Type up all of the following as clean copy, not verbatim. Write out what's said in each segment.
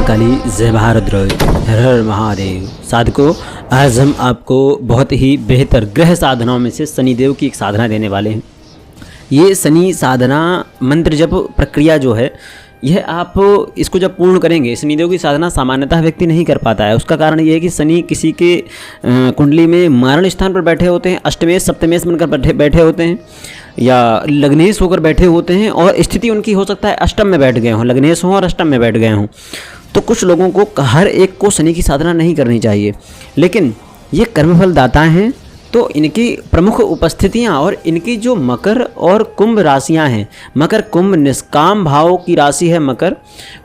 महाकाली, जय भारत द्रोही, हर हर महादेव। साधकों, आज हम आपको बहुत ही बेहतर ग्रह साधनाओं में से शनिदेव की एक साधना देने वाले हैं। ये शनि साधना मंत्र जप प्रक्रिया जो है, यह आप इसको जब पूर्ण करेंगे, शनिदेव की साधना सामान्यतः व्यक्ति नहीं कर पाता है। उसका कारण ये है कि शनि किसी के कुंडली में मारण स्थान पर बैठे होते हैं, अष्टमेश सप्तमेश बनकर बैठे होते हैं, या लग्नेश होकर बैठे होते हैं, और स्थिति उनकी हो सकता है अष्टम में बैठ गए हों, लग्नेश हों और अष्टम में बैठ गए हों। तो कुछ लोगों को, हर एक को शनि की साधना नहीं करनी चाहिए, लेकिन ये कर्मफल दाता हैं। तो इनकी प्रमुख उपस्थितियां और इनकी जो मकर और कुंभ राशियां हैं, मकर कुंभ निष्काम भाव की राशि है मकर,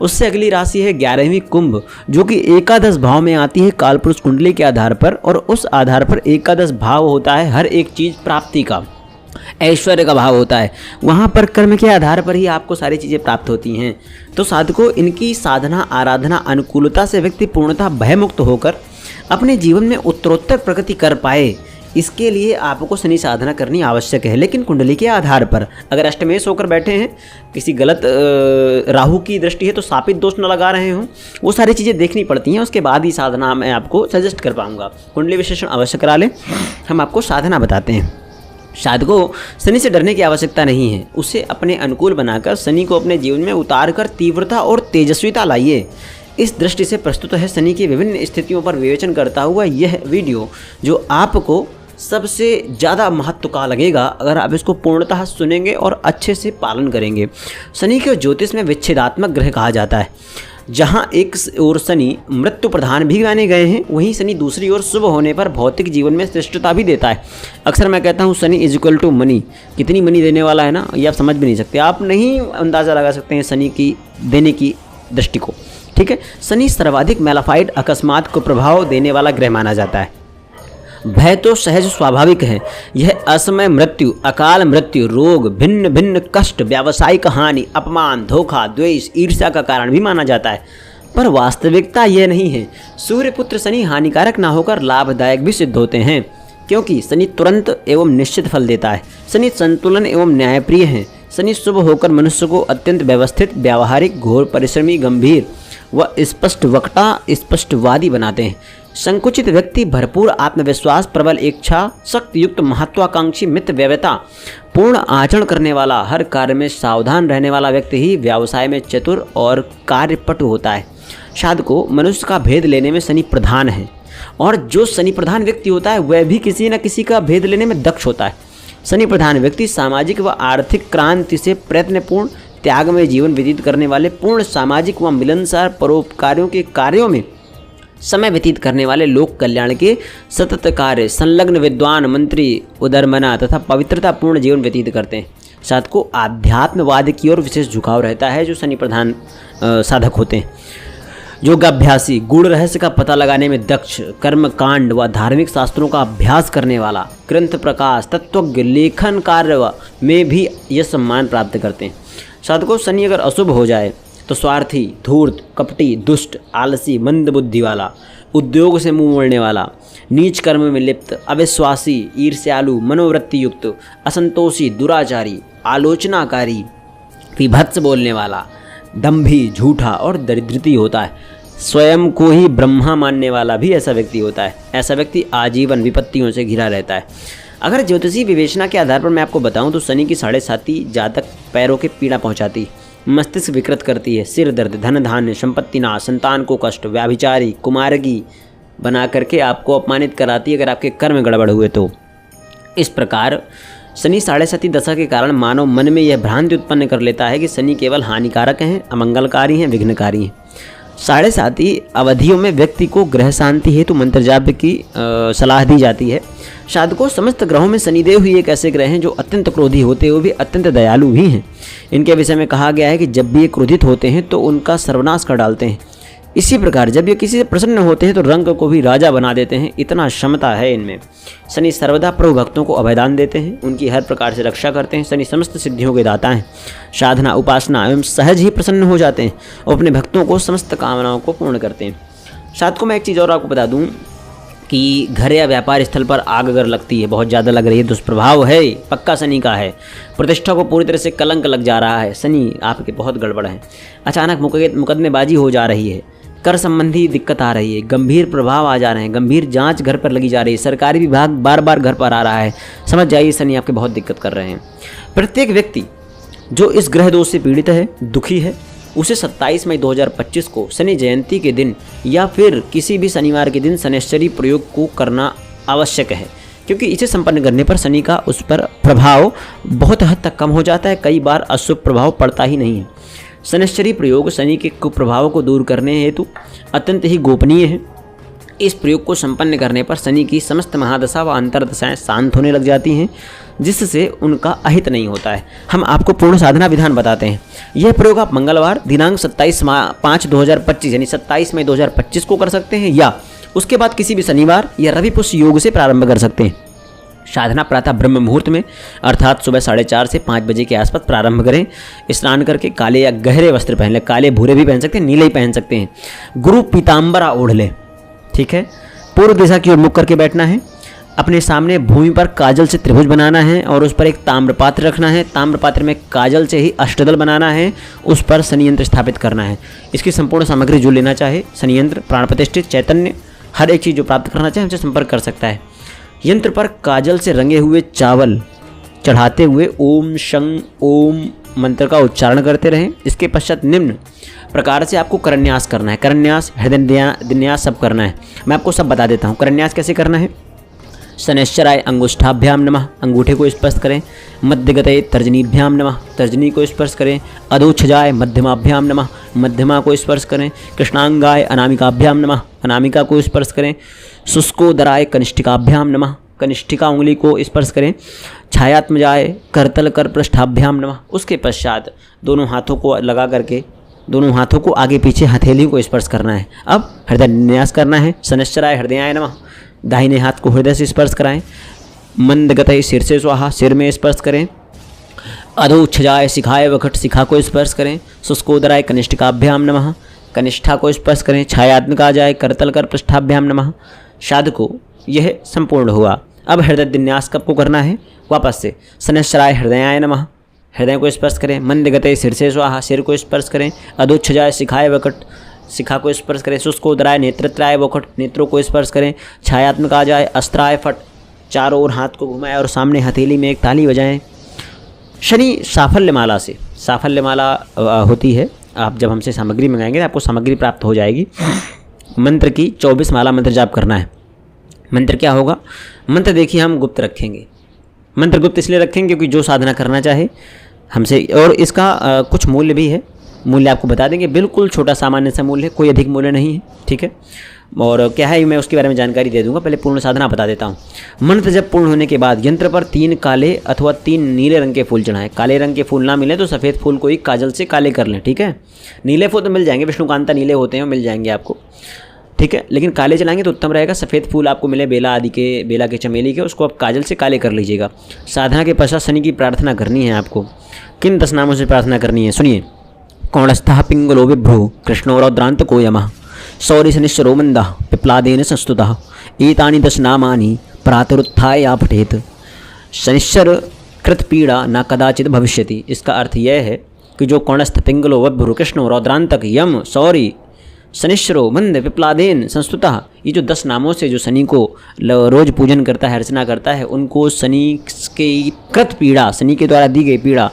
उससे अगली राशि है 11वीं कुंभ, जो कि एकादश भाव में आती है कालपुरुष कुंडली के आधार पर, और उस आधार पर एकादश भाव होता है हर एक चीज़ प्राप्ति का, ऐश्वर्य का भाव होता है। वहाँ पर कर्म के आधार पर ही आपको सारी चीज़ें प्राप्त होती हैं। तो साधकों, इनकी साधना आराधना अनुकूलता से व्यक्ति पूर्णतः भयमुक्त होकर अपने जीवन में उत्तरोत्तर प्रगति कर पाए, इसके लिए आपको शनि साधना करनी आवश्यक है। लेकिन कुंडली के आधार पर, अगर अष्टमेश होकर बैठे हैं, किसी गलत राहु की दृष्टि है, तो शापित दोष न लगा रहे हों, वो सारी चीज़ें देखनी पड़ती हैं। उसके बाद ही साधना मैं आपको सजेस्ट कर पाऊँगा। कुंडली विश्लेषण अवश्य करा लें, हम आपको साधना बताते हैं। साधकों, शनि से डरने की आवश्यकता नहीं है, उसे अपने अनुकूल बनाकर शनि को अपने जीवन में उतार कर तीव्रता और तेजस्विता लाइए। इस दृष्टि से प्रस्तुत है शनि की विभिन्न स्थितियों पर विवेचन करता हुआ यह वीडियो, जो आपको सबसे ज़्यादा महत्व का लगेगा अगर आप इसको पूर्णतः सुनेंगे और अच्छे से पालन करेंगे। शनि को ज्योतिष में विच्छेदात्मक ग्रह कहा जाता है। जहाँ एक ओर शनि मृत्यु प्रधान भी माने गए हैं, वहीं शनि दूसरी ओर शुभ होने पर भौतिक जीवन में श्रेष्ठता भी देता है। अक्सर मैं कहता हूँ Shani is equal to money. कितनी मनी देने वाला है ना, ये आप समझ भी नहीं सकते, आप नहीं अंदाज़ा लगा सकते हैं शनि की देने की दृष्टि को। ठीक है, शनि सर्वाधिक मैलाफाइड अकस्मात को प्रभाव देने वाला ग्रह माना जाता है। भय तो सहज स्वाभाविक है, यह असमय मृत्यु, अकाल मृत्यु, रोग, भिन्न भिन्न कष्ट, व्यावसायिक हानि, अपमान, धोखा, द्वेष, ईर्ष्या का कारण भी माना जाता है। पर वास्तविकता यह नहीं है। सूर्यपुत्र शनि हानिकारक ना होकर लाभदायक भी सिद्ध होते हैं, क्योंकि शनि तुरंत एवं निश्चित फल देता है। शनि संतुलन एवं न्यायप्रिय है। शनि शुभ होकर मनुष्य को अत्यंत व्यवस्थित, व्यावहारिक, घोर परिश्रमी, गंभीर व स्पष्ट वक्ता, स्पष्टवादी बनाते हैं। संकुचित व्यक्ति भरपूर आत्मविश्वास, प्रबल इच्छा, शक्तियुक्त, महत्वाकांक्षी, मितव्ययता, पूर्ण आचरण करने वाला, हर कार्य में सावधान रहने वाला व्यक्ति ही व्यवसाय में चतुर और कार्यपटु होता है। साधकों, मनुष्य का भेद लेने में शनि प्रधान है, और जो शनि प्रधान व्यक्ति होता है वह भी किसी न किसी का भेद लेने में दक्ष होता है। शनि प्रधान व्यक्ति सामाजिक व आर्थिक क्रांति से प्रयत्नपूर्ण, त्यागमय जीवन व्यतीत करने वाले, पूर्ण सामाजिक व मिलनसार परोपकारियों के कार्यों में समय व्यतीत करने वाले, लोक कल्याण के सतत कार्य, संलग्न विद्वान, मंत्री, उदरमना तथा पवित्रता पूर्ण जीवन व्यतीत करते हैं। साधकों, आध्यात्मवाद की ओर विशेष झुकाव रहता है जो शनि प्रधान साधक होते हैं। योगाभ्यासी, गूढ़ रहस्य का पता लगाने में दक्ष, कर्म कांड व धार्मिक शास्त्रों का अभ्यास करने वाला, ग्रंथ प्रकाश, तत्वज्ञ, लेखन कार्य में भी यह सम्मान प्राप्त करते हैं। साधकों, शनि अगर अशुभ हो जाए तो स्वार्थी, धूर्त, कपटी, दुष्ट, आलसी, मंद बुद्धि वाला, उद्योग से मुंह मोड़ने वाला, नीच कर्म में लिप्त, अविश्वासी, ईर्ष्यालु, मनोवृत्ति युक्त, असंतोषी, दुराचारी, आलोचनाकारी, विभत्स बोलने वाला, दंभी, झूठा और दरिद्रती होता है। स्वयं को ही ब्रह्मा मानने वाला भी ऐसा व्यक्ति होता है। ऐसा व्यक्ति आजीवन विपत्तियों से घिरा रहता है। अगर ज्योतिषी विवेचना के आधार पर मैं आपको बताऊं तो शनि की 7.5 जातक पैरों के पीड़ा पहुंचाती, मस्तिष्क विकृत करती है, सिर दर्द, धन धान्य, संपत्ति नाश, संतान को कष्ट, व्याभिचारी, कुमारगी बना करके आपको अपमानित कराती है अगर आपके कर्म गड़बड़ हुए तो। इस प्रकार शनि 7.5 दशा के कारण मानव मन में यह भ्रांति उत्पन्न कर लेता है कि शनि केवल हानिकारक हैं, अमंगलकारी हैं, विघ्नकारी हैं। 7.5 अवधियों में व्यक्ति को ग्रह शांति हेतु मंत्र जाप की सलाह दी जाती है। साधकों, समस्त ग्रहों में शनिदेव ही एक ऐसे ग्रह हैं जो अत्यंत क्रोधी होते हुए भी अत्यंत दयालु भी हैं। इनके विषय में कहा गया है कि जब भी ये क्रोधित होते हैं तो उनका सर्वनाश कर डालते हैं। इसी प्रकार जब ये किसी से प्रसन्न होते हैं तो रंग को भी राजा बना देते हैं, इतना क्षमता है इनमें। शनि सर्वदा प्रभु भक्तों को अभयदान देते हैं, उनकी हर प्रकार से रक्षा करते हैं। शनि समस्त सिद्धियों के दाता हैं। साधना, उपासना एवं सहज ही प्रसन्न हो जाते हैं और अपने भक्तों को समस्त कामनाओं को पूर्ण करते हैं। साथ को मैं एक चीज़ और आपको बता दूँ कि घर या व्यापार स्थल पर आग अगर लगती है, बहुत ज़्यादा लग रही है, दुष्प्रभाव है, पक्का शनि का है। प्रतिष्ठा को पूरी तरह से कलंक लग जा रहा है, शनि आपके बहुत गड़बड़ है। अचानक मुकदमेबाजी हो जा रही है, कर संबंधी दिक्कत आ रही है, गंभीर प्रभाव आ जा रहे हैं, गंभीर जांच घर पर लगी जा रही है, सरकारी विभाग बार बार घर पर आ रहा है, समझ जाइए शनि आपके बहुत दिक्कत कर रहे हैं। प्रत्येक व्यक्ति जो इस ग्रह दोष से पीड़ित है, दुखी है, उसे 27 मई 2025 को शनि जयंती के दिन या फिर किसी भी शनिवार के दिन शनैश्चरी प्रयोग को करना आवश्यक है, क्योंकि इसे संपन्न करने पर शनि का उस पर प्रभाव बहुत हद तक कम हो जाता है, कई बार अशुभ प्रभाव पड़ता ही नहीं है। शनैश्चरी प्रयोग शनि के कुप्रभावों को दूर करने हेतु अत्यंत ही गोपनीय है। इस प्रयोग को संपन्न करने पर शनि की समस्त महादशा व अंतर्दशाएं शांत होने लग जाती हैं, जिससे उनका अहित नहीं होता है। हम आपको पूर्ण साधना विधान बताते हैं। यह प्रयोग आप मंगलवार दिनांक 27/5/2025 यानी 27 मई 2025 को कर सकते हैं, या उसके बाद किसी भी शनिवार या रवि पुष्य योग से प्रारंभ कर सकते हैं। साधना प्रातः ब्रह्म मुहूर्त में अर्थात सुबह 4:30 से 5 बजे के आसपास प्रारंभ करें। स्नान करके काले या गहरे वस्त्र पहन लें, काले भूरे भी पहन सकते हैं, नीले ही पहन सकते हैं। गुरु पीताम्बरा ओढ़ लें, ठीक है। पूर्व दिशा की ओर मुख करके बैठना है। अपने सामने भूमि पर काजल से त्रिभुज बनाना है और उस पर एक ताम्र पात्र रखना है। ताम्र पात्र में काजल से ही अष्टदल बनाना है, उस पर शनि यंत्र स्थापित करना है। इसकी संपूर्ण सामग्री जो लेना चाहे, शनि यंत्र, प्राण प्रतिष्ठित, चैतन्य, हर एक चीज़ जो प्राप्त करना चाहे हमसे संपर्क कर सकता है। यंत्र पर काजल से रंगे हुए चावल चढ़ाते हुए ओम शं ओम मंत्र का उच्चारण करते रहें। इसके पश्चात निम्न प्रकार से आपको करन्यास करना है। करन्यास, हृदयान्यास सब करना है। मैं आपको सब बता देता हूँ। करन्यास कैसे करना है। शनैश्चराय अंगुष्ठाभ्याम नमः, अंगूठे को स्पर्श करें। मध्यगते तर्जनीभ्याम नमः, तर्जनी को स्पर्श करें। अधोक्षजाय मध्यमाभ्याम नमः, मध्यमा को स्पर्श करें। कृष्णांगाय अनामिकाभ्याम नमः, अनामिका को स्पर्श करें। शुष्कोदराय कनिष्ठिकाभ्याम नमः, कनिष्ठिका उंगली को स्पर्श करें। छायात्मजाय करतल कर पृष्ठाभ्याम नमः। उसके पश्चात दोनों हाथों को लगा करके दोनों हाथों को आगे पीछे हथेली को स्पर्श करना है। अब हृदय न्यास करना है। शनैश्चराय हृदयाय नमः, दाहिने हाथ को हृदय से स्पर्श कराएं। मंदगतये शीर्षे स्वाहा, सिर में स्पर्श करें। अधोक्षजाय शिखाय वखट, शिखा को स्पर्श करें। शुष्कोदराय कनिष्ठिकाभ्याम नमः, कनिष्ठा को स्पर्श करें। छायात्मका जाए करतल कर पृष्ठाभ्याम नमः। साधको यह संपूर्ण हुआ। अब हृदय न्यास कब को करना है, वापस से शनैश्चराय हृदयाय नमः, हृदय को स्पर्श करें। मंदगतये शीर्षे स्वाहा, सिर को स्पर्श करें। अधोक्षजाय शिखाय वखट, शिखा को स्पर्श करें। शुष्कोदराय नेत्रत्राय वखट, नेत्रों को स्पर्श करें। छायात्मका जाए अस्त्राय फट, चारों ओर हाथ को घुमाएं और सामने हथेली में एक ताली बजाएं। शनि साफल्य माला से, साफल्य माला होती है, आप जब हमसे सामग्री मंगाएंगे तो आपको सामग्री प्राप्त हो जाएगी। मंत्र की 24 माला मंत्र जाप करना है। मंत्र क्या होगा, मंत्र देखिए हम गुप्त रखेंगे। मंत्र गुप्त इसलिए रखेंगे क्योंकि जो साधना करना चाहे हमसे, और इसका कुछ मूल्य भी है, मूल्य आपको बता देंगे। बिल्कुल छोटा सामान्य सा मूल्य है, कोई अधिक मूल्य नहीं है, ठीक है। और क्या है मैं उसके बारे में जानकारी दे दूंगा, पहले पूर्ण साधना बता देता हूँ। मंत्र जब पूर्ण होने के बाद यंत्र पर 3 काले अथवा 3 नीले रंग के फूल चढ़ाएं। काले रंग के फूल ना मिले तो सफ़ेद फूल को ही काजल से काले कर लें, ठीक है। नीले फूल तो मिल जाएंगे, विष्णुकांता नीले होते हैं, वो मिल जाएंगे आपको, ठीक है, लेकिन काले चलाएंगे तो उत्तम रहेगा। सफ़ेद फूल आपको मिले बेला आदि के, बेला के, चमेली के, उसको आप काजल से काले कर लीजिएगा। साधना के पश्चात शनि की प्रार्थना करनी है आपको। किन 10 नामों से प्रार्थना करनी है सुनिए। कौणस्थः पिंगलो विभ्रु कृष्णो रौद्रान्तको यमः शौरि शनिश्चरो मंदः पिप्लादेन संस्तुतः एतानि 10 नामानि प्रातरुत्थाय या पठेत शनिश्चर कृत पीड़ा न कदाचित भविष्यति। इसका अर्थ यह है कि जो कौणस्थ पिंगलो विभ्रु कृष्णो रौद्रांतक यम शौरि शनिश्चरो मंद पिप्लादेन संस्तुतः, ये जो 10 नामों से जो शनि को रोज पूजन करता है, अर्चना करता है, उनको शनि के कृत पीड़ा, शनि के द्वारा दी गई पीड़ा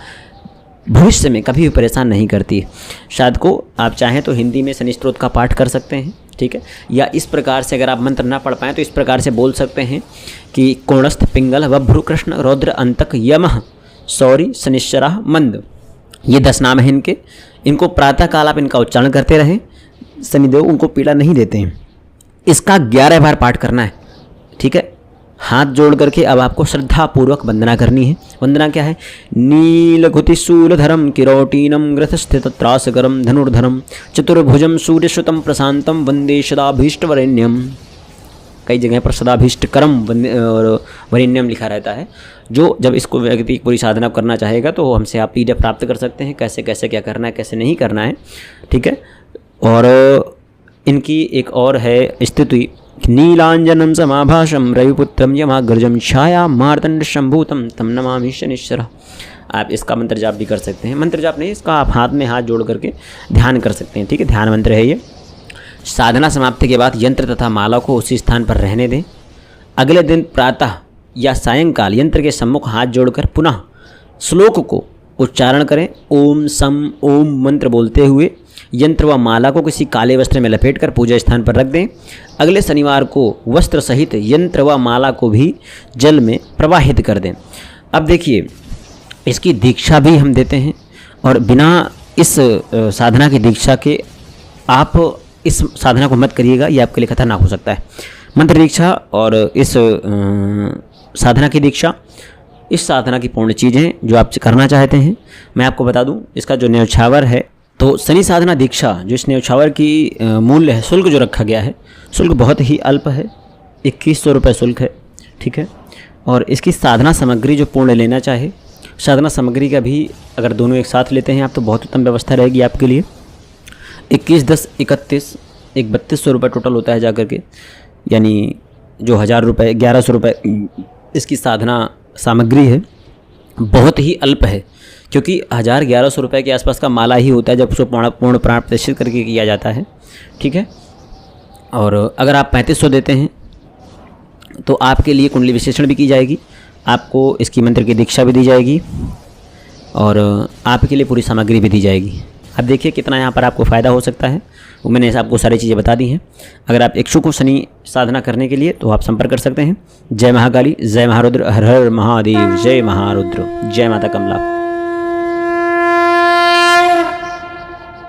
भविष्य में कभी भी परेशान नहीं करती। शायद को आप चाहें तो हिंदी में शनि स्तोत्र का पाठ कर सकते हैं, ठीक है, या इस प्रकार से अगर आप मंत्र ना पढ़ पाएँ तो इस प्रकार से बोल सकते हैं कि कौणस्थ पिंगल वभ्रु कृष्ण रौद्र अंतक यमः शौरि शनिश्चरः मंद। ये 10 नाम हैं इनके। इनको प्रातःकाल आप इनका उच्चारण करते रहें, शनिदेव उनको पीड़ा नहीं देते हैं। इसका 11 बार पाठ करना है, ठीक है। हाथ जोड़ करके अब आपको श्रद्धापूर्वक वंदना करनी है। वंदना क्या है, नीलघुतिशूलधरम किरोटीनम ग्रथस्थितत्रासकरम धनुर्धरम चतुर्भुजम सूर्यश्रुतम प्रशांतम वंदे सदाभीष्टवरेण्यम। कई जगह पर सदाभीष्टकरम और वरेण्यम लिखा रहता है। जो जब इसको व्यक्ति पूरी साधना करना चाहेगा तो हमसे आप PDF प्राप्त कर सकते हैं, कैसे कैसे क्या करना है, कैसे नहीं करना है, ठीक है। और इनकी एक और है स्तुति, नीलांजनम समाभाषम रविपुत्रम यमाग्रजम छाया मार्तंड शंभूतम तम नमामि शनिश्चरः। आप इसका मंत्र जाप भी कर सकते हैं। मंत्र जाप नहीं, इसका आप हाथ में हाथ जोड़ करके ध्यान कर सकते हैं, ठीक है, ध्यान मंत्र है ये। साधना समाप्ति के बाद यंत्र तथा माला को उसी स्थान पर रहने दें। अगले दिन प्रातः या सायंकाल यंत्र के सम्मुख हाथ जोड़कर पुनः श्लोक को उच्चारण करें। ओम सम ओम मंत्र बोलते हुए यंत्र व माला को किसी काले वस्त्र में लपेटकर पूजा स्थान पर रख दें। अगले शनिवार को वस्त्र सहित यंत्र व माला को भी जल में प्रवाहित कर दें। अब देखिए, इसकी दीक्षा भी हम देते हैं और बिना इस साधना की दीक्षा के आप इस साधना को मत करिएगा, ये आपके लिए खतरनाक हो सकता है। मंत्र दीक्षा और इस साधना की दीक्षा, इस साधना की पूर्ण चीज़ें जो आप करना चाहते हैं, मैं आपको बता दूं, इसका जो न्यौछावर है, तो शनि साधना दीक्षा जो इस न्यौछावर की मूल्य है, शुल्क जो रखा गया है, शुल्क बहुत ही अल्प है, 2100 रुपये शुल्क है, ठीक है। और इसकी साधना सामग्री जो पूर्ण लेना चाहे, साधना सामग्री का भी अगर दोनों एक साथ लेते हैं आप तो बहुत उत्तम व्यवस्था रहेगी आपके लिए। 21, 10, 31, 3200 रुपये टोटल होता है जाकर के, यानी जो 1000 रुपये 1100 रुपये इसकी साधना सामग्री है, बहुत ही अल्प है, क्योंकि 1000-1100 रुपये के आसपास का माला ही होता है जब उसको पूर्ण प्राण प्रतिष्ठित करके किया जाता है, ठीक है। और अगर आप 3500 देते हैं तो आपके लिए कुंडली विश्लेषण भी की जाएगी, आपको इसकी मंत्र की दीक्षा भी दी जाएगी और आपके लिए पूरी सामग्री भी दी जाएगी। अब देखिए कितना यहाँ पर आपको फ़ायदा हो सकता है, वो मैंने आपको सारी चीज़ें बता दी हैं। अगर आप इच्छुक हो शनि साधना करने के लिए तो आप संपर्क कर सकते हैं। जय महाकाली, जय महारुद्र, हर हर महादेव, जय महारुद्र, जय माता कमला।